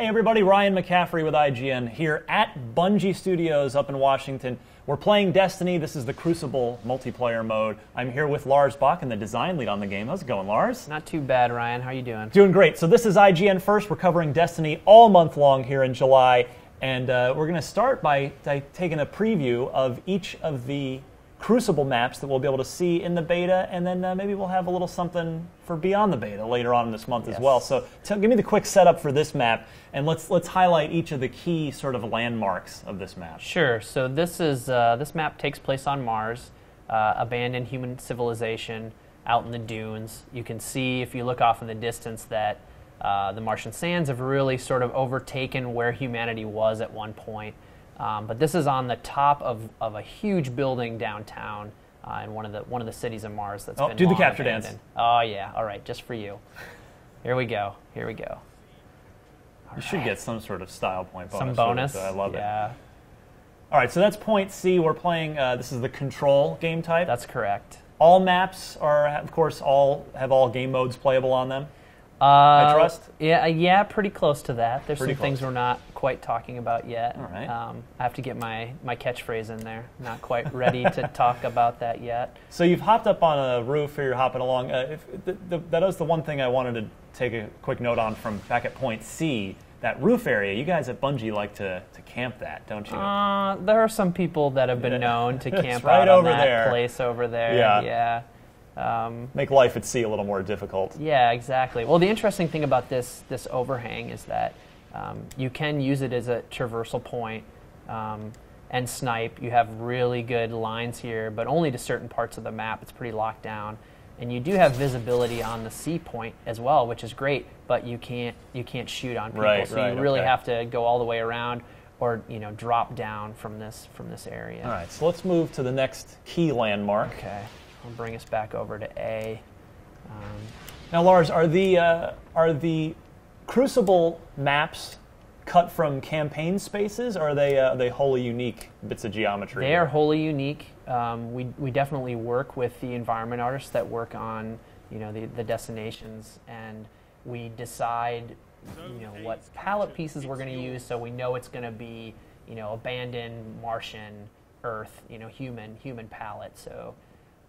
everybody, Ryan McCaffrey with IGN here at Bungie Studios up in Washington. We're playing Destiny. This is the Crucible multiplayer mode. I'm here with Lars Bakken, the design lead on the game. How's it going, Lars? Not too bad, Ryan. How are you doing? Doing great. So this is IGN First. We're covering Destiny all month long here in July. And we're going to start by taking a preview of each of the Crucible maps that we'll be able to see in the beta, and then maybe we'll have a little something for beyond the beta later on this month as well. So give me the quick setup for this map, and let's highlight each of the key sort of landmarks of this map. Sure. So this map takes place on Mars, abandoned human civilization out in the dunes. You can see if you look off in the distance that the Martian sands have really sort of overtaken where humanity was at one point. But this is on the top of a huge building downtown in one of the cities of Mars that's been do the long capture abandoned. dance. Oh yeah, all right, just for you. Here we go. Here we go. You should get some sort of style point bonus. Some bonus. I love it. Yeah. All right, so that's point C. We're playing. This is the control game type. That's correct. All maps are, of course, have all game modes playable on them. I trust? Yeah, pretty close to that. There's Pretty some things close. we're not quite talking about yet. All right. I have to get my catchphrase in there. Not quite ready to talk about that yet. So you've hopped up on a roof, or you're hopping along. That was the one thing I wanted to take a quick note on from back at point C. That roof area, you guys at Bungie like to camp that, don't you? There are some people that have been known to camp right out on over that there. place over there. Yeah. Make life at sea a little more difficult. Yeah, exactly. Well, the interesting thing about this overhang is that you can use it as a traversal point and snipe. You have really good lines here, but only to certain parts of the map. It's pretty locked down. And you do have visibility on the C point as well, which is great, but you can't shoot on people. Right, so you really have to go all the way around or drop down from this area. All right, so let's move to the next key landmark. Okay. I'll bring us back over to A. Now, Lars, are the Crucible maps cut from campaign spaces, or are they wholly unique bits of geometry? They are wholly unique. We definitely work with the environment artists that work on the destinations, and we decide what palette pieces we're going to use, so we know it's going to be abandoned Martian, Earth, human palette. So.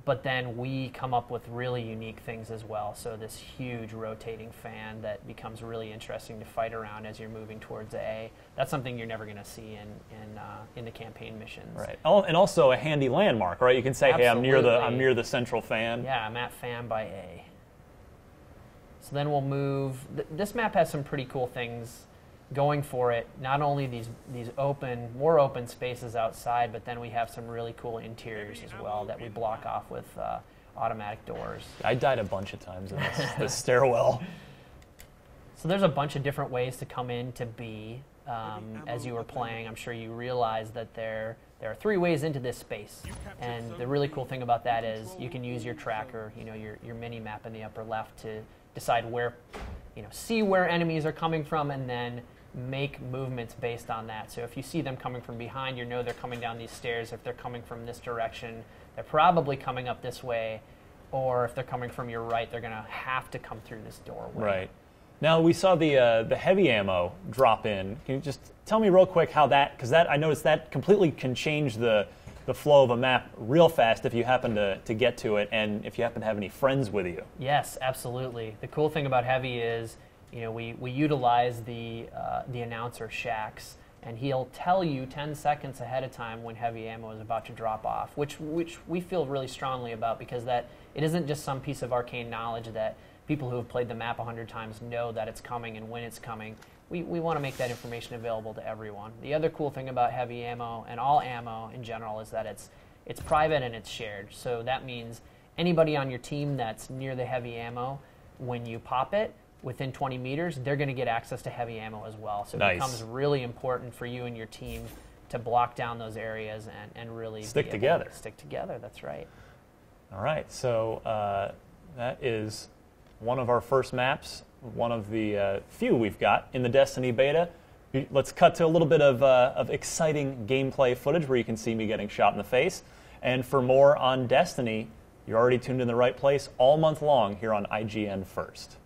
But then we come up with really unique things as well. So this huge rotating fan that becomes really interesting to fight around as you're moving towards A. That's something you're never going to see in the campaign missions. Right. Oh, and also a handy landmark, right? You can say, Absolutely. hey, I'm near the central fan. Yeah, I'm at fan by A. So then we'll move. This map has some pretty cool things going for it. Not only these more open spaces outside, but then we have some really cool interiors as well that we block off with automatic doors. I died a bunch of times in this stairwell. So there's a bunch of different ways to come into B. As you were playing, I'm sure you realized that there are 3 ways into this space. And the really cool thing about that is you can use your tracker, your mini map in the upper left to decide where, see where enemies are coming from, and then make movements based on that. So if you see them coming from behind, they're coming down these stairs. If they're coming from this direction, they're probably coming up this way. Or if they're coming from your right, they're going to have to come through this doorway. Right. Now, we saw the heavy ammo drop in. Can you just tell me real quick how because I noticed that completely can change the flow of a map real fast if you happen to get to it, and if you happen to have any friends with you. Yes, absolutely. The cool thing about heavy is, we utilize the announcer Shax, and he'll tell you 10 seconds ahead of time when heavy ammo is about to drop off, which we feel really strongly about, because that it isn't just some piece of arcane knowledge that people who have played the map 100 times know that it's coming and when it's coming. We want to make that information available to everyone. The other cool thing about heavy ammo and all ammo in general is that it's private and it's shared. So that means anybody on your team that's near the heavy ammo, when you pop it, within 20 meters, they're going to get access to heavy ammo as well. So it becomes really important for you and your team to block down those areas and really stick together. Stick together, that's right. All right, so that is one of our first maps, one of the few we've got in the Destiny beta. Let's cut to a little bit of exciting gameplay footage where you can see me getting shot in the face. And for more on Destiny, you're already tuned in the right place all month long here on IGN First.